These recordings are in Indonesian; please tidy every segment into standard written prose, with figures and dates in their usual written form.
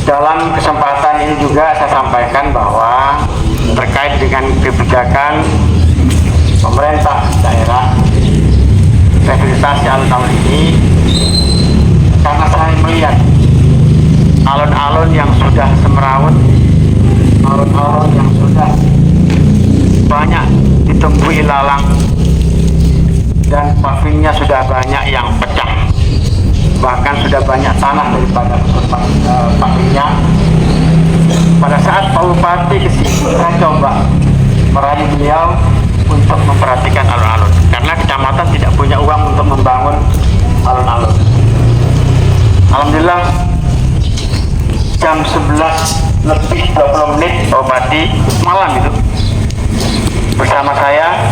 Dalam kesempatan ini juga saya sampaikan bahwa terkait dengan kebijakan pemerintah daerah rehabilitasi alun-alun ini, karena saya melihat alun-alun yang sudah semeraut, alun-alun yang sudah banyak ditemui ilalang dan pavingnya sudah banyak yang pecah, bahkan sudah banyak tanah daripada pavingnya. Pada saat Pak Bupati kesini, saya coba merayu beliau untuk memperhatikan alun-alun, karena kecamatan tidak punya uang untuk membangun alun-alun. Alhamdulillah jam 11 lebih 20 menit Pak Bupati malam itu bersama saya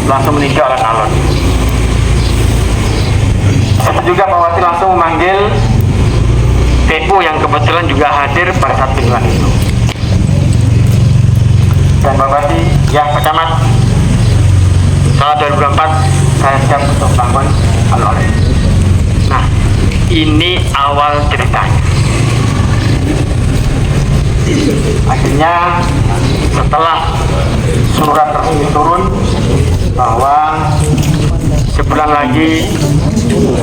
langsung meninjau alun-alun. Itu juga Pak Bupati langsung memanggil TU yang kebetulan juga hadir pada saat kunjungan itu. Dan Pak Bupati, ya Pak Camat, tahun 2024 saya siap untuk bangun alun-alun. Nah, ini awal ceritanya. Akhirnya setelah surat resmi turun bahwa sebulan lagi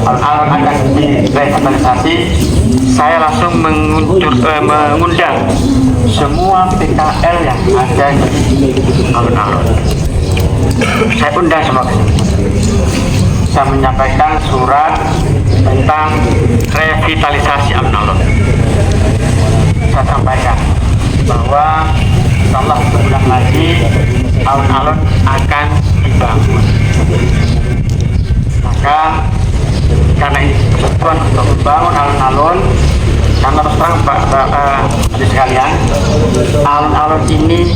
alun-alun akan direvitalisasi, saya langsung mengundang semua PKL yang ada di alun-alun. Saya undang semua ke sini. Saya menyampaikan surat tentang revitalisasi alun-alun. Saya sampaikan bahwa setelah sebulan lagi alun-alun akan dibangun. Maka karena ini kebutuhan untuk membangun alun-alun, karena terus terang Pak Adik sekalian, alun-alun ini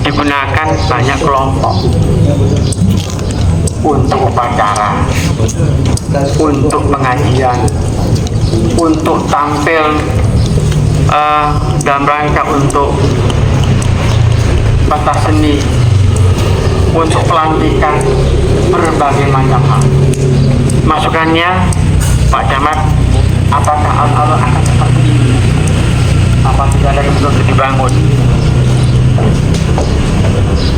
digunakan banyak kelompok untuk upacara, untuk pengajian, untuk tampil dalam rangka untuk pentas seni, untuk pelantikan, berbagai macam hal. Masukannya Pak Camat, apakah alun-alun akan seperti ini? Apa tidak ada yang belum dibangun?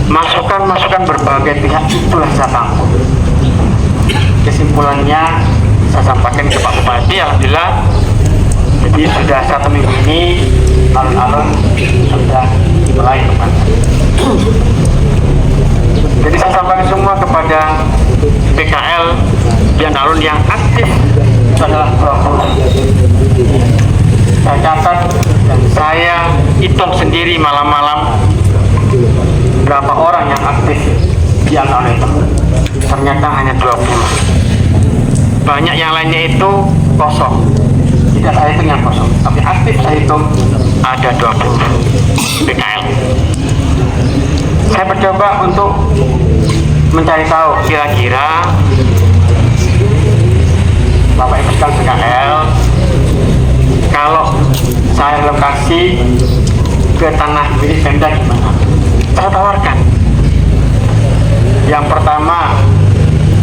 Masukan berbagai pihak itulah saya tampung. Kesimpulannya saya sampaikan ke Pak Bupati, alhamdulillah. Jadi sudah 1 minggu ini alun-alun sudah mulai teman. Jadi saya sampaikan semua kepada PKL dan alun yang aktif, itu adalah 20. Saya catat dan saya hitung sendiri malam-malam berapa orang yang aktif di alun-alun itu. Ternyata hanya 20. Banyak yang lainnya itu kosong. Tidak saya hitung yang kosong, tapi aktif saya hitung ada 20 PKL. Saya mencoba untuk mencari tahu kira-kira Bapak Ibu sekalian PKL, kalau saya lokasi ke tanah milik Pemda gimana? Saya tawarkan. Yang pertama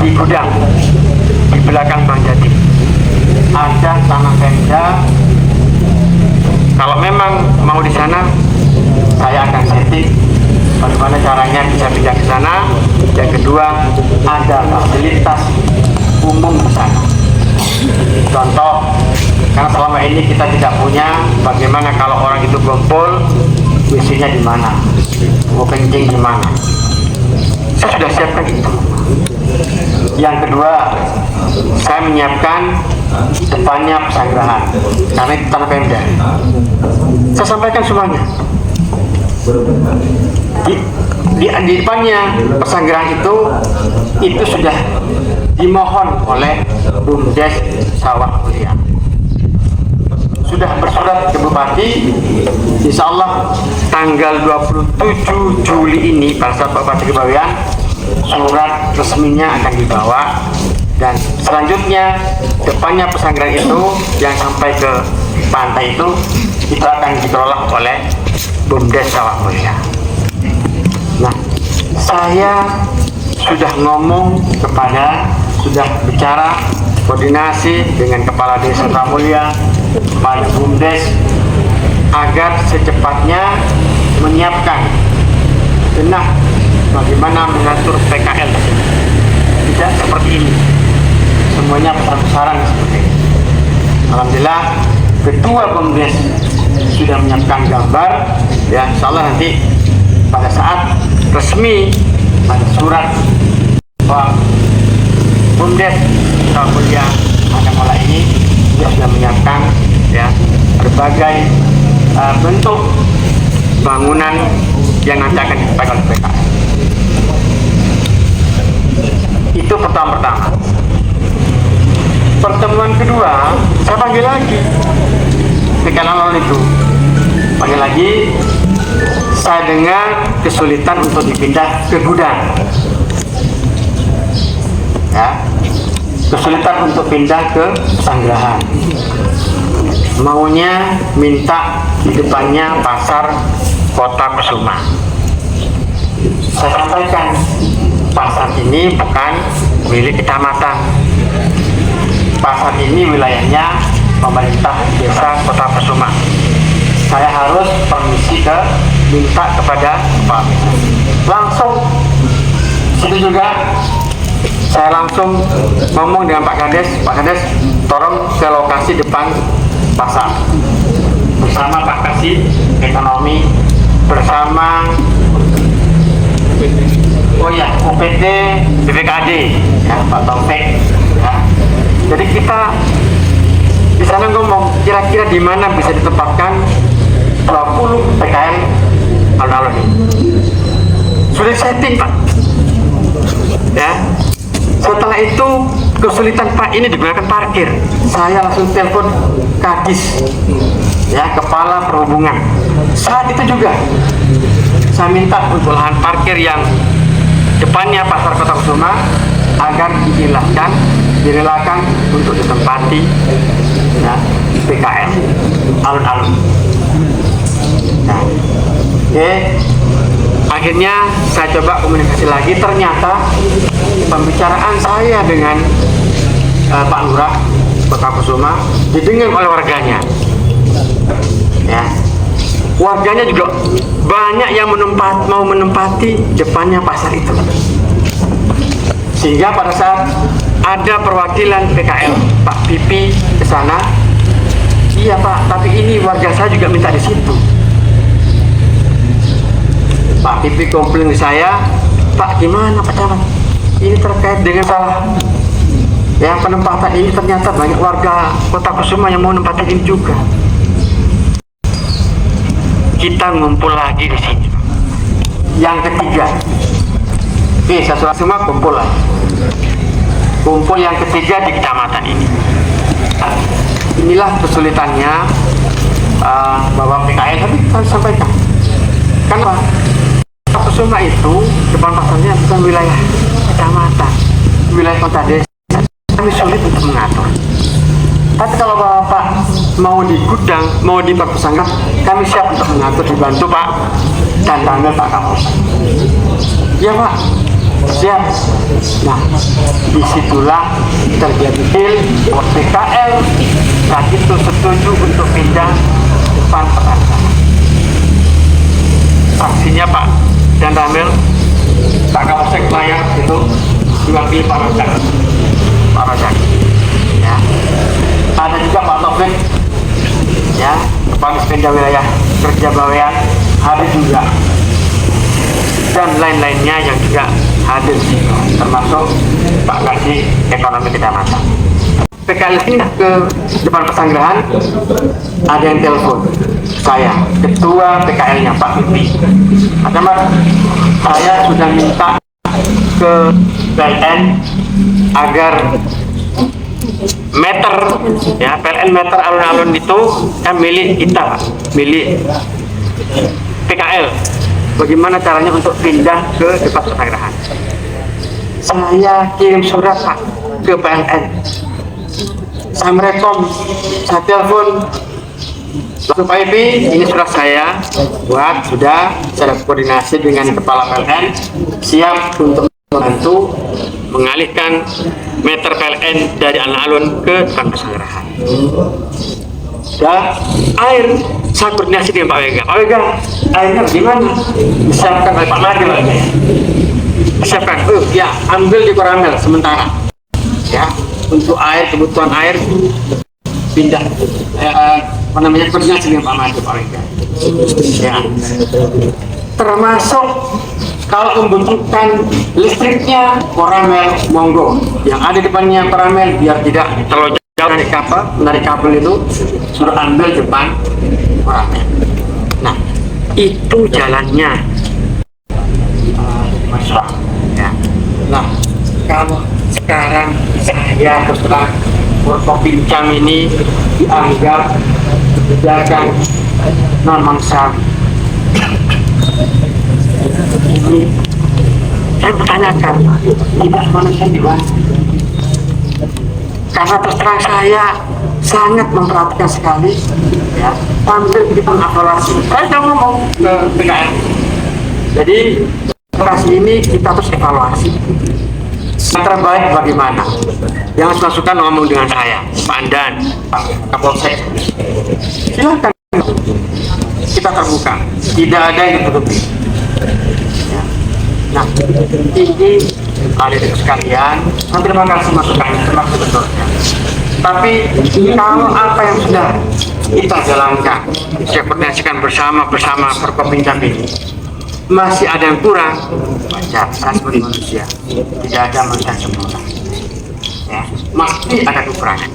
di gudang di belakang Bang Jati ada tanah Pemda. Kalau memang mau di sana, saya akan setting bagaimana caranya bisa pindah ke sana. Yang kedua, ada fasilitas umum di sana. Contoh, karena selama ini kita tidak punya, bagaimana kalau orang itu kumpul, WC-nya di mana, mau kencing di mana. Saya sudah siapkan itu. Yang kedua, saya menyiapkan depannya pesanggrahan, karena itu tanah Pemda. Saya sampaikan semuanya. Di depannya pesanggrahan itu sudah dimohon oleh BUMDes Sawah Mulia. Sudah bersurat ke Bupati, insya Allah tanggal 27 Juli ini pada saat Pak Bupati Kebawean, surat resminya akan dibawa. Dan selanjutnya depannya pesanggrahan itu yang sampai ke pantai itu akan dikelola oleh BUMDes Sawah Mulia. Nah, saya sudah bicara koordinasi dengan Kepala Desa Sawah Mulia, Kepala BUMDes, agar secepatnya menyiapkan benar bagaimana mengatur PKL. Tidak seperti ini, semuanya besar-besaran seperti ini. Alhamdulillah Ketua Bumdes sudah menyiapkan gambar, ya insya Allah nanti pada saat resmi pada surat Pak Bumdes Mulia Manakala ini dia sudah menyiapkan ya berbagai bentuk bangunan yang nanti akan dipakai oleh PKL. Itu pertama. Pertemuan kedua, saya panggil lagi PKL itu. Panggil lagi, saya dengar kesulitan untuk dipindah ke gudang. Ya, kesulitan untuk pindah ke Pesanggerahan. Maunya minta di depannya pasar Kota Kusuma. Saya sampaikan, pasar ini bukan milik kecamatan. Pasar ini wilayahnya pemerintah desa Kota Kusuma. Saya harus permisi minta kepada Pak. Langsung situ juga saya langsung ngomong dengan Pak Kades, tolong ke lokasi depan pasar bersama Pak Kasih Ekonomi, bersama UPT BPKD ya, Pak Taufik ya. Jadi kita di sana ngomong kira-kira di mana bisa ditempatkan 20 PKL alun-alun ini. Sudah setting Pak ya. Setelah itu kesulitan Pak ini digunakan parkir. Saya langsung telepon Kadis ya, Kepala Perhubungan. Saat itu juga saya minta untuk lahan parkir yang depannya pasar Kota Kusuma agar direlakan untuk ditempati ya, PKL alun-alun. Nah, akhirnya saya coba komunikasi lagi, ternyata pembicaraan saya dengan Pak Lurah Kota Kusuma didengar oleh warganya. Ya, warganya juga banyak yang mau menempati depannya pasar itu. Sehingga pada saat ada perwakilan PKL Pak Pipi ke sana, iya Pak, tapi ini warga saya juga minta di situ. Pak Pipi komplain ke saya, Pak gimana Pak Camat? Ini terkait dengan salah ya penempatan ini, ternyata banyak warga Kota Kusuma yang mau nempatin ini juga. Kita ngumpul lagi di sini. Yang ketiga, saya surat semua kumpul lagi. Kumpul yang ketiga di kecamatan ini. Inilah kesulitannya bahwa PKL tadi saya sampaikan. Kenapa? Kusuma itu depan pasarnya bukan wilayah kecamatan, wilayah kota desa. Kami sulit untuk mengatur. Tapi kalau Bapak mau di gudang, mau di perpustakaan, kami siap untuk mengatur, dibantu Pak dan panggil Pak Kapolsek. Ya Pak, siap. Nah, disitulah terjadi deal PKL saat itu setuju untuk pindah depan perpustakaan. Saksinya Pak dan Ramil, Pak Kapolsek layar itu diwakili Pak Rajak. Ya. Ada juga Pak Taufik, ya, Kepala Sepeda Wilayah Kerja Bawean hadir juga, dan lain-lainnya yang juga hadir, termasuk Pak Kasih Ekonomi Kecamatan. PKL ini ke depan Pesanggerahan, ada yang telepon saya, Ketua PKL-nya Pak Pipi. Mas, saya sudah minta ke PLN agar meter ya, PLN meter alun-alun itu kan milik kita, milik PKL. Bagaimana caranya untuk pindah ke depan Pesanggerahan? Saya kirim surat Pak ke PLN. Saya merekom, saya telepon langsung Pak Ipi, ini surat saya buat, sudah saya koordinasi dengan Kepala PLN, siap untuk membantu mengalihkan meter PLN dari alun-alun ke depan Pesanggerahan. Dan air Saya koordinasi dengan Pak Wega. Pak Wega, airnya gimana? Disiapkan oleh Pak Madi, Pak. Disiapkan. Ya, ambil di Koramel sementara. Ya, untuk air, kebutuhan air pindah. Apa namanya, koordinasi dengan Pak Madi, Pak Wega. Ya. Termasuk kalau membutuhkan listriknya Koramel, monggo. Yang ada di depannya Koramel biar tidak terlalu jauh dari kabel itu, suruh ambil depan Koramel. Nah, itu jalannya, Mas Wah. Ya. Nah, kalau sekarang saya setelah Forkopimcam ini dianggap pedagang non mangsal, ini saya bertanyakan, tidak manusia juga. Karena terus terang saya sangat memperhatikan sekali, ya, sambil kita mengevaluasi. Saya sudah ngomong ke PKN. Jadi evaluasi ini kita terus evaluasi. Yang terbaik bagaimana? Yang masukan ngomong dengan saya, Pak Andan, Pak Kapolsek. Silakan. Kita terbuka, tidak ada yang ditutupi. Ya. Nah, ini adik-adik sekalian, terima kasih masukannya, terima kasih betulnya. Tapi kalau apa yang sudah kita jalankan, saya koordinasikan bersama Forkopimcam ini, masih ada yang kurang, wajar, saya sebagai manusia, tidak ada manusia sempurna. Ya, pasti ada kekurangan.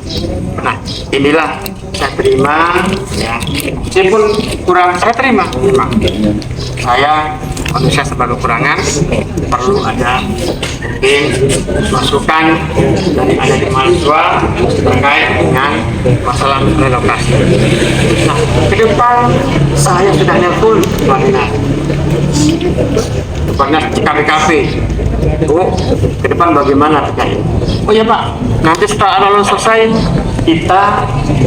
Nah, inilah saya terima, ya. Meskipun kurang, saya terima. Saya manusia sebagai kekurangan, perlu ada mungkin masukan dari adik mahasiswa terkait dengan masalah relokasi. Nah, ke depan saya sudah nelpon Pak Dinas, KPKP. Oh, ke depan bagaimana terkait? Oh ya Pak, nanti setelah alun selesai kita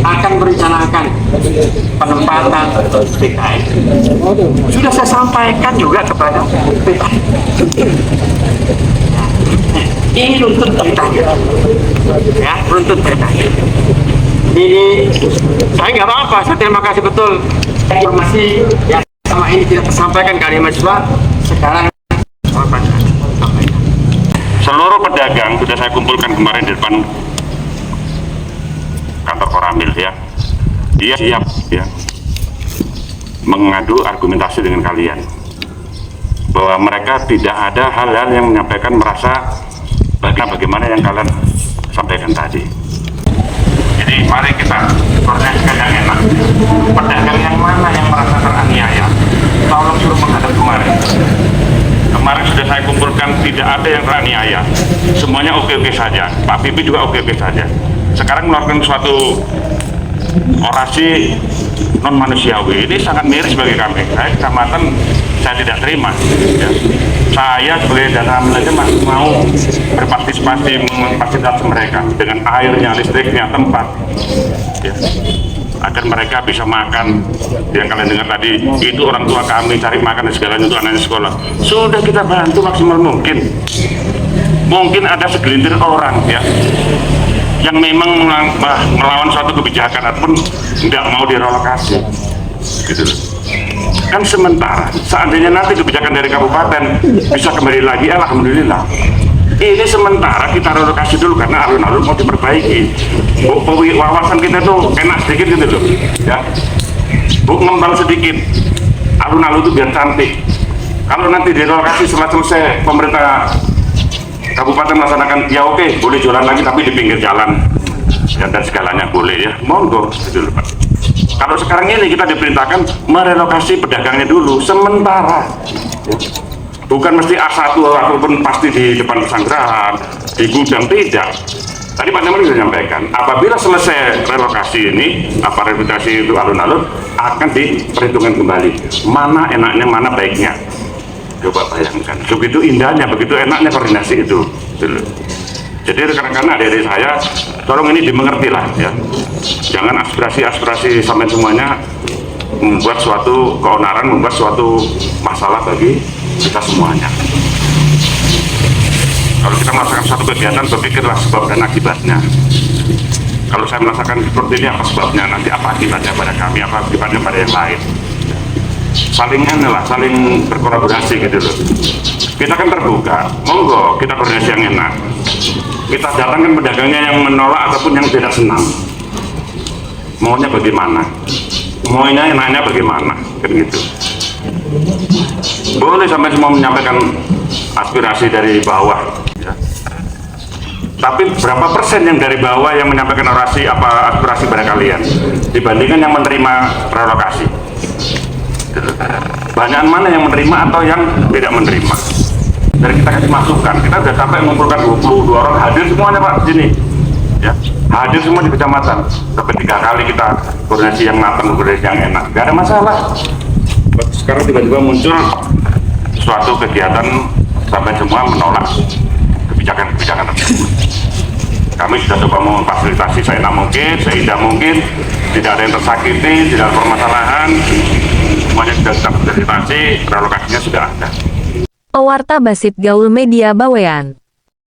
akan merencanakan penempatan PKI. Sudah saya sampaikan juga kepada PKI. Ini runtut ceritanya, ya, runtut ceritanya. Ini saya nggak apa-apa, saya terima kasih betul informasi yang sama ini tidak tersampaikan ke mahasiswa. Sekarang seluruh pedagang sudah saya kumpulkan kemarin di depan kantor Koramil, ya. Dia siap, ya, mengadu argumentasi dengan kalian bahwa mereka tidak ada hal-hal yang menyampaikan merasa bagaimana yang kalian sampaikan tadi. Jadi mari kita koordinasikan yang enak. Pedagang yang mana yang merasa teraniaya, tolong suruh menghadap kemarin. Kemarin sudah saya kumpulkan, tidak ada yang teraniaya, semuanya oke-oke saja. Pak Pipi juga oke-oke saja. Sekarang melakukan suatu orasi non manusiawi, ini sangat miris bagi kami. Saya kecamatan, saya tidak terima, ya. Saya sebagai dana manajer masih mau berpartisipasi memfasilitasi mereka dengan airnya, listriknya, tempat, ya, agar mereka bisa makan. Yang kalian dengar tadi, itu orang tua kami cari makan dan segalanya untuk anaknya sekolah. Sudah kita bantu maksimal mungkin. Mungkin ada segelintir orang, ya, yang memang melawan suatu kebijakan ataupun tidak mau direlokasi, gitu loh. Kan sementara, seandainya nanti kebijakan dari kabupaten bisa kembali lagi, alhamdulillah. Ini sementara kita relokasi dulu karena alun-alun mau diperbaiki. Wawasan kita tuh enak sedikit gitu loh, ya. Bu, ngembang sedikit, alun-alun itu biar cantik. Kalau nanti direlokasi setelah selesai pemerintah kabupaten melaksanakan, ya oke, boleh jualan lagi tapi di pinggir jalan, ya, dan segalanya boleh, ya, monggo, gitu loh Pak. Kalau sekarang ini kita diperintahkan merelokasi pedagangnya dulu sementara, ya. Bukan mesti A1 ataupun pasti di depan pesanggrahan, di gudang, tidak. Tadi Pak Nyaman sudah menyampaikan, apabila selesai relokasi ini, apa rehabilitasi itu alun-alun, akan diperhitungkan kembali mana enaknya, mana baiknya. Coba bayangkan, begitu indahnya, begitu enaknya koordinasi itu. Jadi rekan-rekan adik-adik saya, tolong ini dimengerti lah, ya. Jangan aspirasi-aspirasi sampai semuanya membuat suatu keonaran, membuat suatu masalah bagi kita semuanya. Kalau kita melaksanakan suatu kegiatan, berpikirlah sebab dan akibatnya. Kalau saya merasakan seperti ini, apa sebabnya, nanti apa akibatnya pada kami, apa akibatnya pada yang lain. Saling berkolaborasi gitu loh. Kita kan terbuka, monggo kita koordinasi yang enak. Kita datangkan pedagangnya yang menolak ataupun yang tidak senang. Maunya bagaimana? Maunya enaknya bagaimana? Kan gitu. Boleh sampai semua menyampaikan aspirasi dari bawah. Ya. Tapi berapa persen yang dari bawah yang menyampaikan aspirasi pada kalian dibandingkan yang menerima relokasi? Banyak mana yang menerima atau yang tidak menerima? Dari kita kasih masukan, kita sudah sampai mengumpulkan 22 orang, hadir semuanya Pak di sini. Ya, hadir semua di kecamatan. Sampai 3 kali kita koordinasi yang matang, koordinasi yang enak, gak ada masalah. Sekarang tiba-tiba muncul suatu kegiatan sampai semua menolak kebijakan tersebut. Kami sudah coba memfasilitasi seindah mungkin, tidak ada yang tersakiti, tidak ada permasalahan, semuanya sudah kita fasilitasi, relokasinya sudah ada. Pewarta Basit Gaul Media Bawean.